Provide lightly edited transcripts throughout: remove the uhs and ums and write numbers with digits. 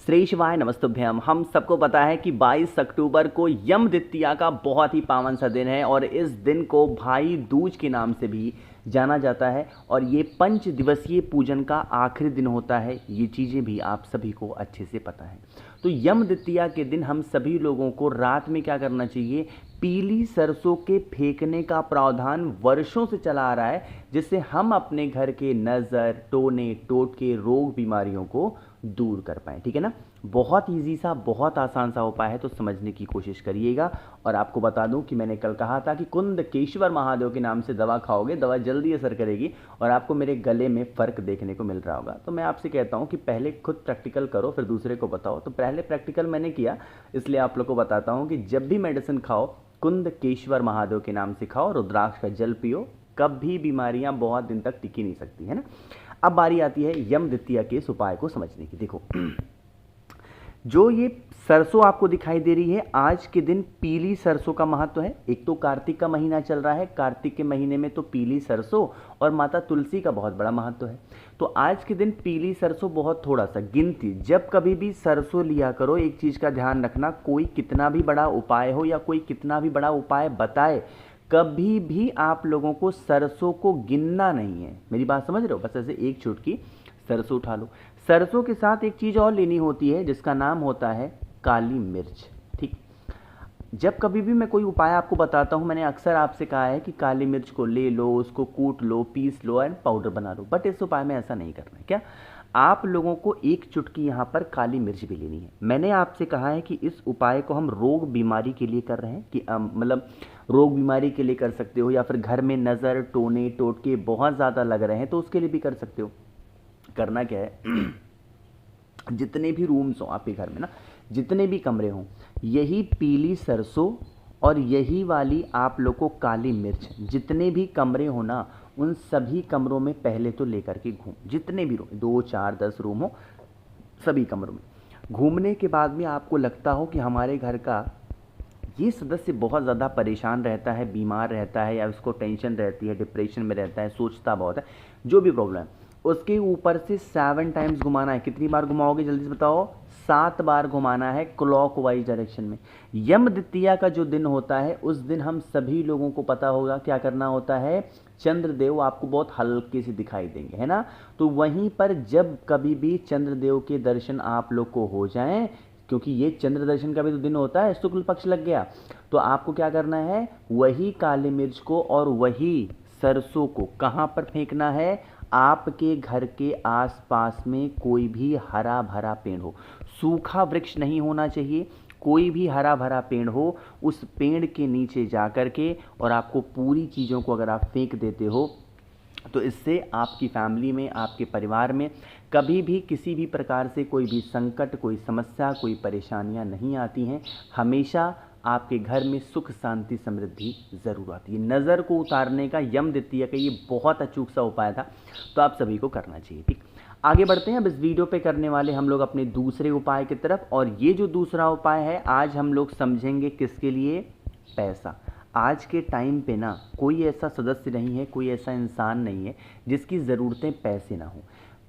श्री शिवाय नमस्तुभ्यम। हम सबको पता है कि 22 अक्टूबर को यम द्वितीया का बहुत ही पावन सा दिन है और इस दिन को भाई दूज के नाम से भी जाना जाता है और ये 5 दिवसीय पूजन का आखिरी दिन होता है। ये चीज़ें भी आप सभी को अच्छे से पता है। तो यम द्वितीया के दिन हम सभी लोगों को रात में क्या करना चाहिए, पीली सरसों के फेंकने का प्रावधान वर्षों से चला आ रहा है, जिससे हम अपने घर के नज़र, टोने, टोटके, रोग, बीमारियों को दूर कर पाएँ। ठीक है ना। बहुत ईजी सा, बहुत आसान सा उपाय है, तो समझने की कोशिश करिएगा। और आपको बता दूं कि मैंने कल कहा था कि कुंदकेश्वर महादेव के नाम से दवा खाओगे, दवा जल्दी असर करेगी और आपको मेरे गले में फ़र्क देखने को मिल रहा होगा। तो मैं आपसे कहता हूं कि पहले खुद प्रैक्टिकल करो, फिर दूसरे को बताओ। तो पहले प्रैक्टिकल मैंने किया, इसलिए आप लोग को बताता हूँ कि जब भी मेडिसिन खाओ, कुंदकेश्वर महादेव के नाम से खाओ, रुद्राक्ष का जल पियो, कभी बीमारियां बहुत दिन तक टिकी नहीं सकती है ना। अब बारी आती है यम द्वितीया के इस उपाय को समझने की। देखो, जो ये सरसों आपको दिखाई दे रही है, आज के दिन पीली सरसों का महत्व है। एक तो कार्तिक का महीना चल रहा है, कार्तिक के महीने में तो पीली सरसों और माता तुलसी का बहुत बड़ा महत्व है। तो आज के दिन पीली सरसों बहुत थोड़ा सा गिनती, जब कभी भी सरसों लिया करो, एक चीज़ का ध्यान रखना, कोई कितना भी बड़ा उपाय हो या कोई कितना भी बड़ा उपाय बताए, कभी भी आप लोगों को सरसों को गिनना नहीं है। मेरी बात समझ रहे हो। बस ऐसे एक चुटकी सरसों उठा लो। सरसों के साथ एक चीज़ और लेनी होती है जिसका नाम होता है काली मिर्च। ठीक, जब कभी भी मैं कोई उपाय आपको बताता हूँ, मैंने अक्सर आपसे कहा है कि काली मिर्च को ले लो, उसको कूट लो, पीस लो एंड पाउडर बना लो। बट इस उपाय में ऐसा नहीं करना है। क्या, आप लोगों को एक चुटकी यहाँ पर काली मिर्च भी लेनी है। मैंने आपसे कहा है कि इस उपाय को हम रोग बीमारी के लिए कर रहे हैं, कि मतलब रोग बीमारी के लिए कर सकते हो, या फिर घर में नज़र, टोने, टोटके बहुत ज़्यादा लग रहे हैं तो उसके लिए भी कर सकते हो। करना क्या है, जितने भी रूम्स हो आपके घर में ना, जितने भी कमरे हों, यही पीली सरसों और यही वाली आप लोग को काली मिर्च, जितने भी कमरे हो ना, उन सभी कमरों में पहले तो लेकर के घूम, जितने भी रूम, 2, 4, 10 रूम हो, सभी कमरों में घूमने के बाद में आपको लगता हो कि हमारे घर का ये सदस्य बहुत ज़्यादा परेशान रहता है, बीमार रहता है, या उसको टेंशन रहती है, डिप्रेशन में रहता है, सोचता बहुत है, जो भी प्रॉब्लम है, उसके ऊपर से 7 टाइम्स घुमाना है। कितनी बार घुमाओगे जल्दी से बताओ? 7 बार घुमाना है क्लॉकवाइज डायरेक्शन में। यम द्वितीया का जो दिन होता है, उस दिन हम सभी लोगों को पता होगा क्या करना होता है। चंद्रदेव आपको बहुत हल्के से दिखाई देंगे, है ना। तो वहीं पर जब कभी भी चंद्रदेव के दर्शन आप लोग को हो जाएं, क्योंकि ये चंद्र दर्शन का भी तो दिन होता है, शुक्ल पक्ष लग गया, तो आपको क्या करना है, वही काली मिर्च को और वही सरसों को कहाँ पर फेंकना है, आपके घर के आसपास में कोई भी हरा भरा पेड़ हो, सूखा वृक्ष नहीं होना चाहिए, कोई भी हरा भरा पेड़ हो, उस पेड़ के नीचे जा कर के, और आपको पूरी चीज़ों को अगर आप फेंक देते हो, तो इससे आपकी फैमिली में, आपके परिवार में कभी भी किसी भी प्रकार से कोई भी संकट, कोई समस्या, कोई परेशानियां नहीं आती हैं। हमेशा आपके घर में सुख, शांति, समृद्धि ज़रूर आती है। नज़र को उतारने का यम द्वितीया का ये बहुत अचूक सा उपाय था, तो आप सभी को करना चाहिए। ठीक, आगे बढ़ते हैं। अब इस वीडियो पे करने वाले हम लोग अपने दूसरे उपाय की तरफ, और ये जो दूसरा उपाय है, आज हम लोग समझेंगे किसके लिए, पैसा। आज के टाइम पे ना कोई ऐसा सदस्य नहीं है, कोई ऐसा इंसान नहीं है जिसकी ज़रूरतें पैसे ना हो।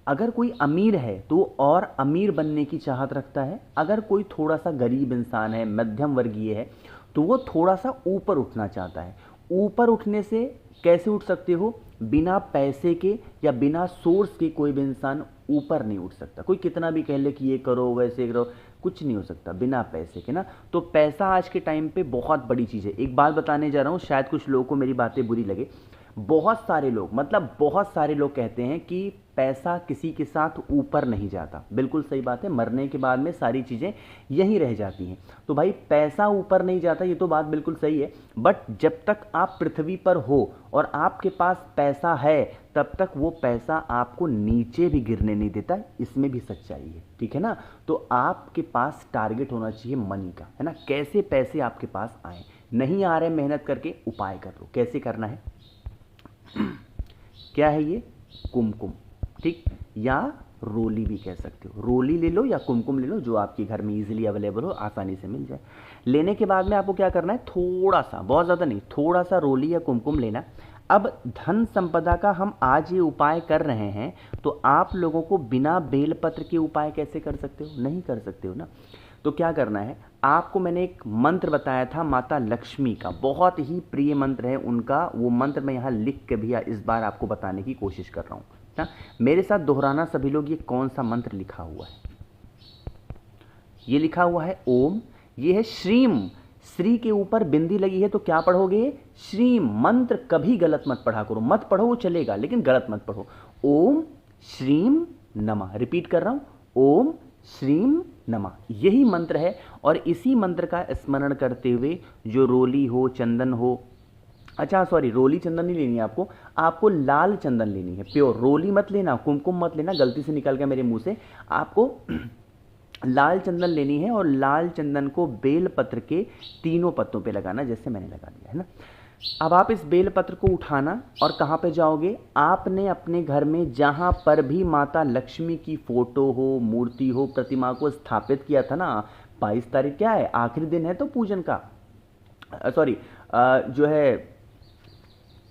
अगर कोई अमीर है तो और अमीर बनने की चाहत रखता है, अगर कोई थोड़ा सा गरीब इंसान है, मध्यम वर्गीय है, तो वो थोड़ा सा ऊपर उठना चाहता है। ऊपर उठने से कैसे उठ सकते हो, बिना पैसे के या बिना सोर्स के कोई भी इंसान ऊपर नहीं उठ सकता। कोई कितना भी कह ले कि ये करो, वैसे करो, कुछ नहीं हो सकता बिना पैसे के ना। तो पैसा आज के टाइम पे बहुत बड़ी चीज़ है। एक बात बताने जा रहा हूँ, शायद कुछ लोगों को मेरी बातें बुरी लगे। बहुत सारे लोग, मतलब बहुत सारे लोग कहते हैं कि पैसा किसी के साथ ऊपर नहीं जाता। बिल्कुल सही बात है, मरने के बाद में सारी चीज़ें यहीं रह जाती हैं। तो भाई पैसा ऊपर नहीं जाता, ये तो बात बिल्कुल सही है। बट जब तक आप पृथ्वी पर हो और आपके पास पैसा है, तब तक वो पैसा आपको नीचे भी गिरने नहीं देता, इसमें भी सच्चाई है। ठीक है ना। तो आपके पास टारगेट होना चाहिए मनी का, है ना। कैसे पैसे आपके पास आए, नहीं आ रहे, मेहनत करके उपाय कर लो। कैसे करना है, क्या है ये, कुमकुम। ठीक, या रोली भी कह सकते हो। रोली ले लो या कुमकुम ले लो, जो आपके घर में इजीली अवेलेबल हो, आसानी से मिल जाए। लेने के बाद में आपको क्या करना है, थोड़ा सा, बहुत ज़्यादा नहीं, थोड़ा सा रोली या कुमकुम लेना, अब धन संपदा का हम आज ये उपाय कर रहे हैं, तो आप लोगों को बिना बेलपत्र के उपाय कैसे कर सकते हो? नहीं कर सकते हो ना। तो क्या करना है, आपको मैंने एक मंत्र बताया था माता लक्ष्मी का, बहुत ही प्रिय मंत्र है उनका, वो मंत्र मैं यहाँ लिख के भी इस बार आपको बताने की कोशिश कर रहा हूँ ना। मेरे साथ दोहराना सभी लोग, ये कौन सा मंत्र लिखा हुआ है? ये लिखा हुआ है ओम, ये है श्रीम, श्री के ऊपर बिंदी लगी है तो क्या पढ़ोगे? श्रीम। मंत्र कभी गलत मत पढ़ा करो, मत पढ़ो वो चलेगा लेकिन गलत मत पढ़ो। ओम श्रीम नमः, रिपीट कर रहा हूं, ओम श्रीम नमः, यही मंत्र है। और इसी मंत्र का स्मरण करते हुए जो रोली हो, चंदन हो, अच्छा सॉरी, रोली चंदन नहीं लेनी है आपको, आपको लाल चंदन लेनी है, प्योर। रोली मत लेना, कुमकुम मत लेना, गलती से निकल गया मेरे मुंह से। आपको लाल चंदन लेनी है और लाल चंदन को बेल पत्र के तीनों पत्तों पे लगाना, जैसे मैंने लगा दिया है ना। अब आप इस बेल पत्र को उठाना और कहाँ पे जाओगे? आपने अपने घर में जहाँ पर भी माता लक्ष्मी की फोटो हो, मूर्ति हो, प्रतिमा को स्थापित किया था ना, 22 तारीख क्या है, आखिरी दिन है तो पूजन का, सॉरी जो है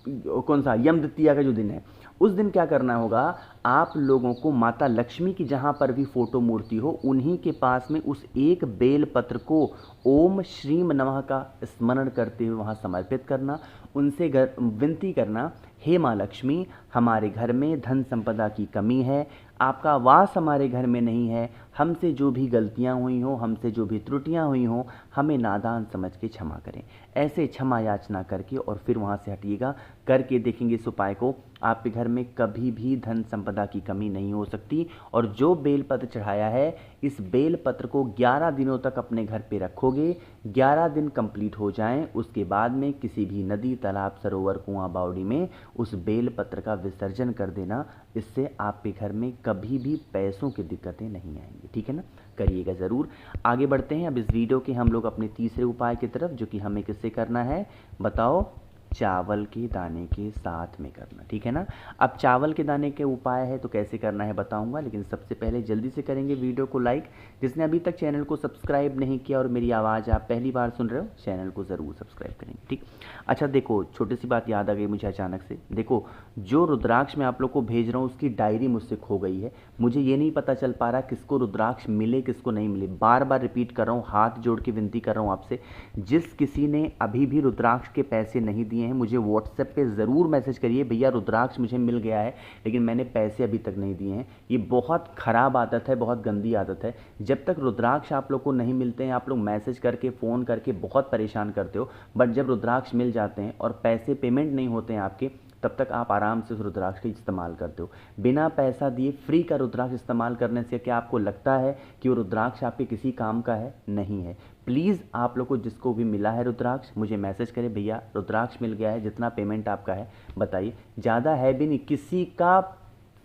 कौन सा, यम द्वितीया का जो दिन है, उस दिन क्या करना होगा, आप लोगों को माता लक्ष्मी की जहाँ पर भी फोटो मूर्ति हो, उन्हीं के पास में उस एक बेल पत्र को ओम श्रीम नमः का स्मरण करते हुए वहाँ समर्पित करना। उनसे विनती करना, हे माँ लक्ष्मी, हमारे घर में धन संपदा की कमी है, आपका वास हमारे घर में नहीं है, हमसे जो भी गलतियाँ हुई हों, हमसे जो भी त्रुटियाँ हुई हों, हमें नादान समझ के क्षमा करें। ऐसे क्षमा याचना करके और फिर वहाँ से हटिएगा। करके देखेंगे इस उपाय को, आपके घर में कभी भी धन संपदा की कमी नहीं हो सकती। और जो बेलपत्र चढ़ाया है, इस बेलपत्र को 11 दिनों तक अपने घर पे रखोगे। 11 दिन कंप्लीट हो जाएं, उसके बाद में किसी भी नदी, तालाब, सरोवर, कुआं, बावड़ी में उस बेलपत्र का विसर्जन कर देना। इससे आपके घर में कभी भी पैसों की दिक्कतें नहीं आएंगी, ठीक है ना। करिएगा ज़रूर। आगे बढ़ते हैं अब इस वीडियो के हम लोग अपने तीसरे उपाय की तरफ, जो कि हमें किससे करना है बताओ? चावल के दाने के साथ में करना, ठीक है ना। अब चावल के दाने के उपाय है तो कैसे करना है बताऊंगा, लेकिन सबसे पहले जल्दी से करेंगे वीडियो को लाइक। जिसने अभी तक चैनल को सब्सक्राइब नहीं किया और मेरी आवाज़ आप पहली बार सुन रहे हो, चैनल को ज़रूर सब्सक्राइब करेंगे, ठीक। अच्छा देखो, छोटी सी बात याद आ गई मुझे अचानक से। देखो, जो रुद्राक्ष मैं आप लोग को भेज रहा हूँ उसकी डायरी मुझसे खो गई है। मुझे ये नहीं पता चल पा रहा किसको रुद्राक्ष मिले किसको नहीं मिले। बार बार रिपीट कर रहा हूँ, हाथ जोड़ के विनती कर रहा हूँ आपसे, जिस किसी ने अभी भी रुद्राक्ष के पैसे नहीं दिए हैं, मुझे व्हाट्सएप पे ज़रूर मैसेज करिए, भैया रुद्राक्ष मुझे मिल गया है लेकिन मैंने पैसे अभी तक नहीं दिए हैं। ये बहुत ख़राब आदत है, बहुत गंदी आदत है। जब तक रुद्राक्ष आप लोग को नहीं मिलते हैं, आप लोग मैसेज करके, फ़ोन करके बहुत परेशान करते हो, बट जब रुद्राक्ष मिल जाते हैं और पैसे पेमेंट नहीं होते हैं आपके, तब तक आप आराम से उस रुद्राक्ष का इस्तेमाल करते हो। बिना पैसा दिए फ्री का रुद्राक्ष इस्तेमाल करने से क्या आपको लगता है कि वो रुद्राक्ष आपके किसी काम का है? नहीं है। प्लीज़ आप लोग को जिसको भी मिला है रुद्राक्ष, मुझे मैसेज करें, भैया रुद्राक्ष मिल गया है, जितना पेमेंट आपका है बताइए। ज़्यादा है भी नहीं, किसी का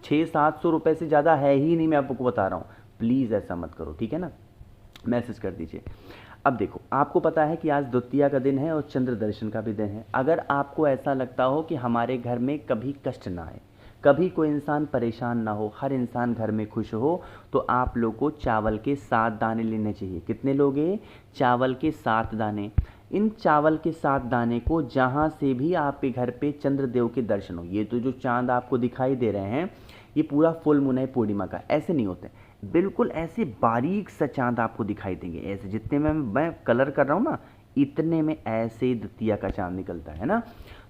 600-700 रुपये से ज़्यादा है ही नहीं, मैं आपको बता रहा हूँ। प्लीज़ ऐसा मत करो, ठीक है ना, मैसेज कर दीजिए। अब देखो, आपको पता है कि आज द्वितीया का दिन है और चंद्र दर्शन का भी दिन है। अगर आपको ऐसा लगता हो कि हमारे घर में कभी कष्ट ना आए, कभी कोई इंसान परेशान ना हो, हर इंसान घर में खुश हो, तो आप लोग को चावल के 7 दाने लेने चाहिए। कितने लोगे? चावल के 7 दाने। इन चावल के 7 दाने को जहाँ से भी आपके घर पे चंद्रदेव के दर्शन हो, ये तो जो चांद आपको दिखाई दे रहे हैं, ये पूरा फुल मून है पूर्णिमा का, ऐसे नहीं होते, बिल्कुल ऐसे बारीक सा चांद आपको दिखाई देंगे। ऐसे जितने में मैं कलर कर रहा हूँ ना, इतने में ऐसे द्वितीया का चांद निकलता है ना।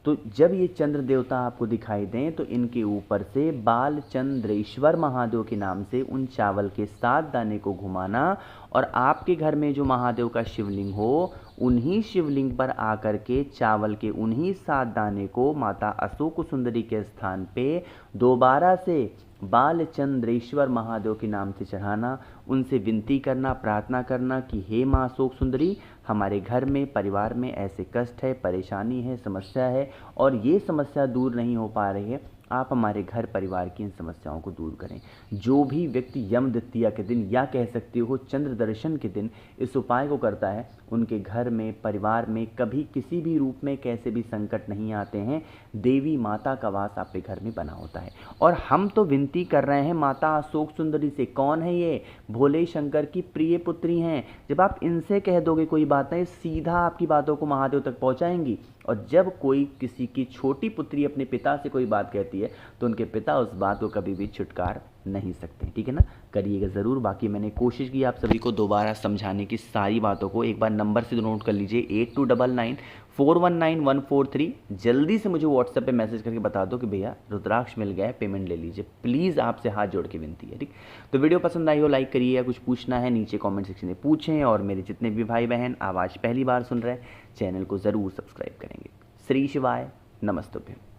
तो जब ये चंद्र देवता आपको दिखाई दें तो इनके ऊपर से बालचंद्रेश्वर महादेव के नाम से उन चावल के 7 दाने को घुमाना, और आपके घर में जो महादेव का शिवलिंग हो, उन्हीं शिवलिंग पर आकर के चावल के उन्हीं 7 दाने को माता अशोक सुंदरी के स्थान पे दोबारा से बालचंद्रेश्वर महादेव के नाम से चढ़ाना। उनसे विनती करना, प्रार्थना करना कि हे माँ अशोक सुंदरी, हमारे घर में, परिवार में ऐसे कष्ट है, परेशानी है, समस्या है, और ये समस्या दूर नहीं हो पा रही है, आप हमारे घर परिवार की इन समस्याओं को दूर करें। जो भी व्यक्ति यम द्वितीया के दिन, या कह सकते हो चंद्र दर्शन के दिन, इस उपाय को करता है, उनके घर में, परिवार में कभी किसी भी रूप में कैसे भी संकट नहीं आते हैं। देवी माता का वास आपके घर में बना होता है। और हम तो विनती कर रहे हैं माता अशोक सुंदरी से। कौन है ये? भोले शंकर की प्रिय पुत्री हैं। जब आप इनसे कह दोगे कोई बातें, सीधा आपकी बातों को महादेव तक पहुंचाएंगी और जब कोई किसी की छोटी पुत्री अपने पिता से कोई बात कहती है तो उनके पिता उस बात को कभी भी छुटकार नहीं सकते, ठीक है ना। करिएगा ज़रूर। बाकी मैंने कोशिश की आप सभी को दोबारा समझाने की सारी बातों को। एक बार नंबर से नोट कर लीजिए 8299419143। जल्दी से मुझे व्हाट्सएप पे मैसेज करके बता दो कि भैया रुद्राक्ष मिल गया है, पेमेंट ले लीजिए प्लीज़, आपसे हाथ जोड़ के विनती है, ठीक। तो वीडियो पसंद आई हो लाइक करिए, या कुछ पूछना है नीचे कॉमेंट सेक्शन में पूछें, और मेरे जितने भी भाई बहन आवाज़ पहली बार सुन रहे हैं चैनल को ज़रूर सब्सक्राइब करेंगे। श्री शिवाय, नमस्तुभ्यं।